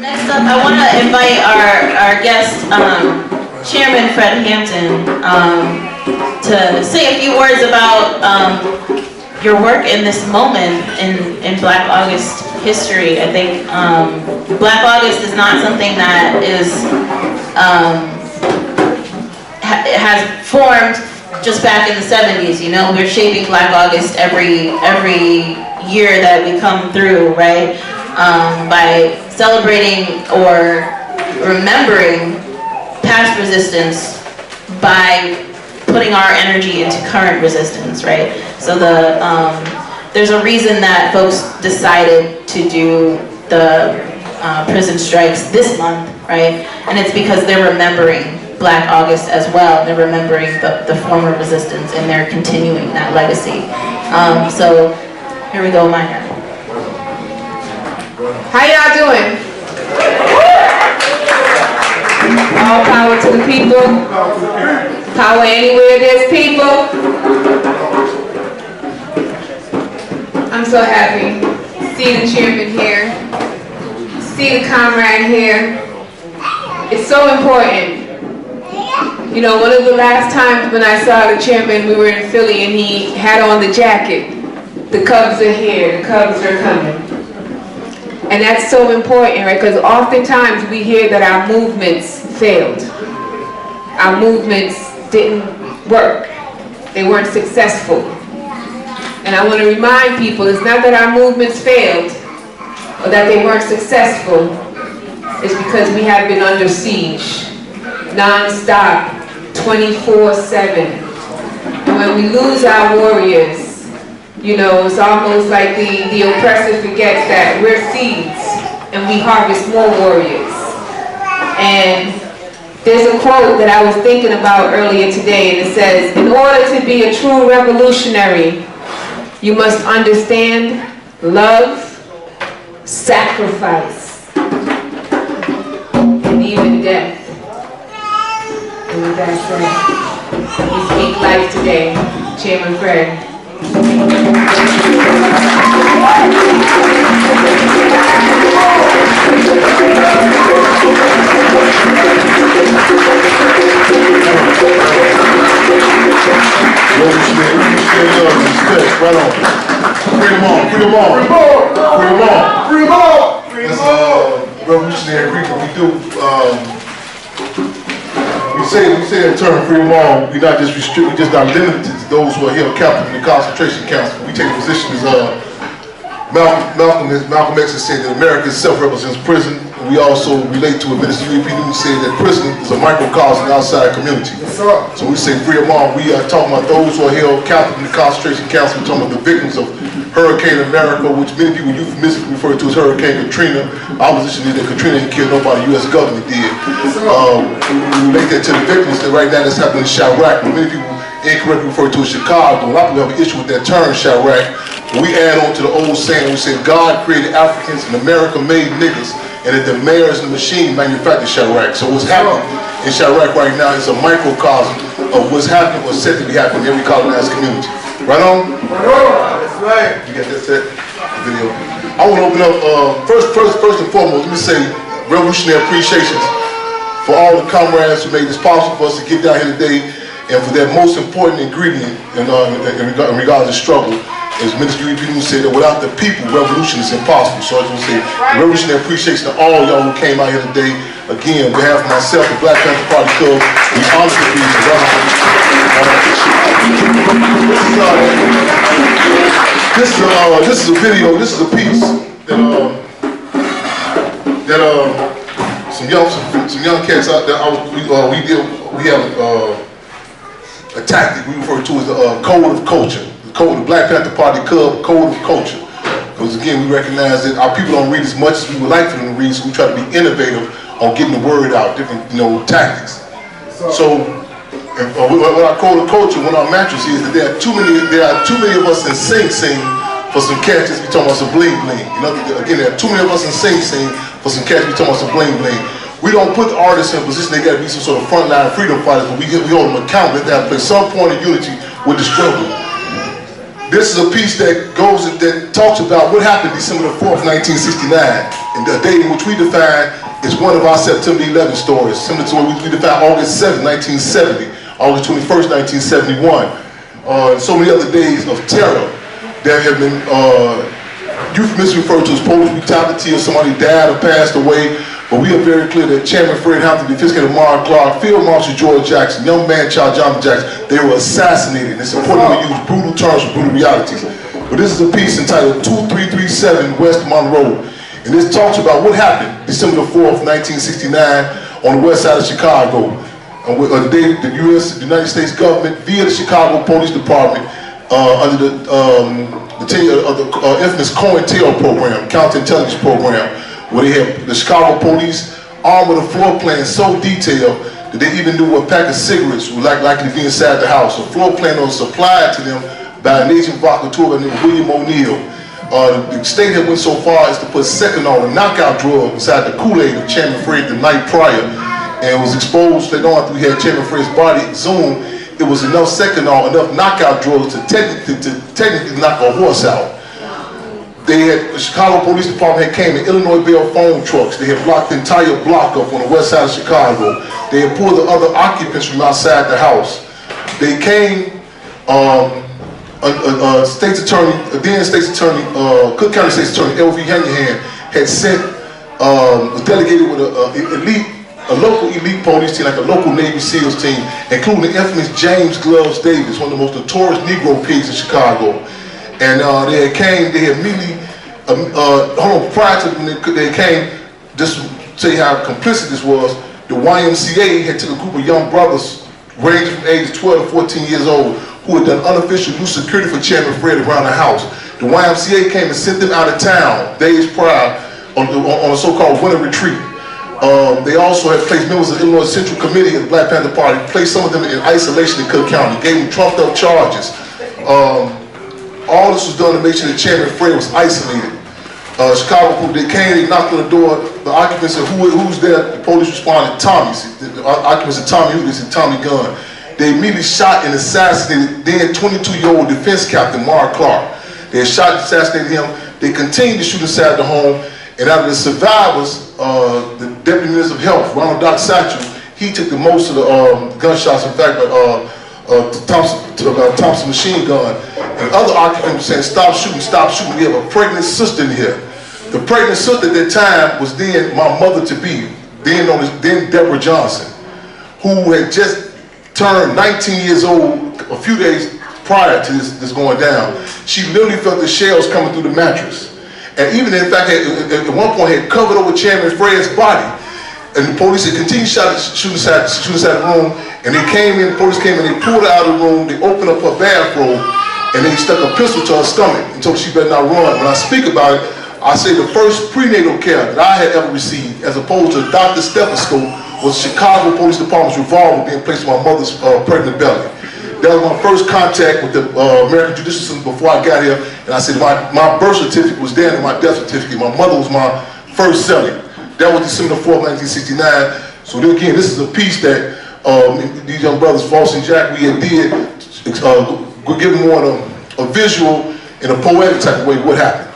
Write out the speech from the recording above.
Next up, I want to invite our guest, Chairman Fred Hampton, to say a few words about your work in this moment in Black August history. I think Black August is not something that is has formed just back in the 70s. You know, we're shaping Black August every year that we come through, right? By celebrating or remembering past resistance by putting our energy into current resistance, right? So there's a reason that folks decided to do the prison strikes this month, right? And it's because they're remembering Black August as well. They're remembering the former resistance, and they're continuing that legacy. So here we go, Maya. How y'all doing? All power to the people. Power anywhere there's people. I'm so happy to see the chairman here, see the comrade here. It's so important. You know, one of the last times when I saw the chairman, we were in Philly and he had on the jacket. The Cubs are here, the Cubs are coming. And that's so important, right? Because oftentimes we hear that our movements failed. Our movements didn't work. They weren't successful. And I want to remind people, it's not that our movements failed or that they weren't successful. It's because we have been under siege, non-stop, 24/7. And when we lose our warriors, you know, it's almost like the oppressor forgets that we're seeds and we harvest more warriors. And there's a quote that I was thinking about earlier today, and it says, in order to be a true revolutionary, you must understand love, sacrifice, and even death. And with that said, we speak life today. Chairman Fred. Revolutionary people, we say in term freedom all, we not just restrict, we just not limited to those who are held captive in the concentration camps. We take a position as Malcolm X has said that America itself represents prison, and we also relate to what Minister European Union said that prison is a microcosm of the outside community. So we say freedom all, we are talking about those who are held captive in the concentration camps. We're talking about the victims of Hurricane America, which many people euphemistically refer to as Hurricane Katrina. Our position is that Katrina didn't kill nobody, the U.S. government did. We relate that to the victims that right now that's happening in Chirac. Many people incorrectly refer to as Chicago. A lot of people have an issue with that term, Chirac. We add on to the old saying, we say God created Africans and America made niggas, and that the mayors and the machine manufactured Chirac. So what's happening in Chirac right now is a microcosm of what's happening, what's said to be happening in every colonized community. Right on? Right on. That's right. You got that set? Video. I want to open up, first and foremost, let me say revolutionary appreciations for all the comrades who made this possible for us to get down here today, and for that most important ingredient in regards to struggle. As Minister European said, that without the people, revolution is impossible. So I just want to say revolutionary appreciation to all y'all who came out here today. Again, on behalf of myself, the Black Panther Party Club, we honor the people. This is a video. This is a piece that some young cats out there. We have a tactic we refer to as the code of culture. The Black Panther Party Club Code of Culture. Because again, we recognize that our people don't read as much as we would like for them to read, so we try to be innovative on getting the word out, different tactics. So what our code of culture, one of our mantras is that there are too many of us in Sing Sing for some cats just be talking about some bling bling. Again, there are too many of us in Sing Sing for some cats be talking about some bling bling. We don't put the artists in a position they got to be some sort of frontline freedom fighters, but we hold them accountable. They have to play some point of unity with the struggle. This is a piece that that talks about what happened December the 4th, 1969, and the date in which we define is one of our September 11 stories, similar to what we define August 7th, 1970, August 21st, 1971, and so many other days of terror that have been euphemistically referred to as police brutality, or somebody died or passed away. But we are very clear that Chairman Fred Hampton, Defense Secretary Mark Clark, Field Marshal George Jackson, young man Child Jonathan Jackson, they were assassinated. It's important to use brutal terms for brutal realities. But this is a piece entitled 2337 West Monroe. And this talks about what happened December the 4th, 1969 on the west side of Chicago. On the day the United States government, via the Chicago Police Department, under the tenure of the infamous COINTEL program, counterintelligence program, where they had the Chicago police armed with a floor plan so detailed that they even knew what pack of cigarettes would likely be inside the house. A floor plan was supplied to them by an agent provocateur named William O'Neill. The state had went so far as to put Seconal, a knockout drug, inside the Kool-Aid of Chairman Fred the night prior, and was exposed later on after we had Chairman Fred's body exhumed. It was enough Seconal, enough knockout drugs to technically knock a horse out. The Chicago Police Department came in Illinois Bell phone trucks. They had blocked the entire block up on the west side of Chicago. They had pulled the other occupants from outside the house. They came, State's Attorney, Cook County State's Attorney, L.V. Hanyahan, had sent, was delegated with a local elite police team, like a local Navy SEALs team, including the infamous James Gloves Davis, one of the most notorious Negro pigs in Chicago. And they had immediately, prior to when they came, just to tell you how complicit this was, the YMCA had took a group of young brothers ranging from ages 12 to 14 years old who had done unofficial youth security for Chairman Fred around the house. The YMCA came and sent them out of town days prior on a so-called winter retreat. They also had placed members of the Illinois Central Committee of the Black Panther Party, placed some of them in isolation in Cook County, gave them trumped up charges. All this was done to make sure that Chairman Fred was isolated. Chicago police, they came, they knocked on the door, the occupants said, who's there? The police responded, Tommy. The occupants said, Tommy who? They said, Tommy Gunn. They immediately shot and assassinated then 22-year-old defense captain Mark Clark. They had shot and assassinated him. They continued to shoot inside the home, and out of the survivors, the Deputy Minister of Health, Ronald Doc Satchel, he took the most of the gunshots, in fact, Thompson machine gun. And other occupants were saying, stop shooting, we have a pregnant sister in here. The pregnant sister at that time was then my mother-to-be, then known as Deborah Johnson, who had just turned 19 years old a few days prior to this going down. She literally felt the shells coming through the mattress. And even in fact, at one point had covered over Chairman Fred's body. And the police had continued shooting inside the room, and the police came in, they pulled her out of the room, they opened up her bathrobe, and they stuck a pistol to her stomach and told her she better not run. When I speak about it, I say the first prenatal care that I had ever received, as opposed to a doctor's stethoscope, was Chicago Police Department's revolver being placed on my mother's pregnant belly. That was my first contact with the American judicial system before I got here, and I said my birth certificate was there and my death certificate. My mother was my first cellie. That was December 4th, 1969. So then again, this is a piece that these young brothers, Voss and Jack, we had did, give them more a visual and a poetic type of way what happened.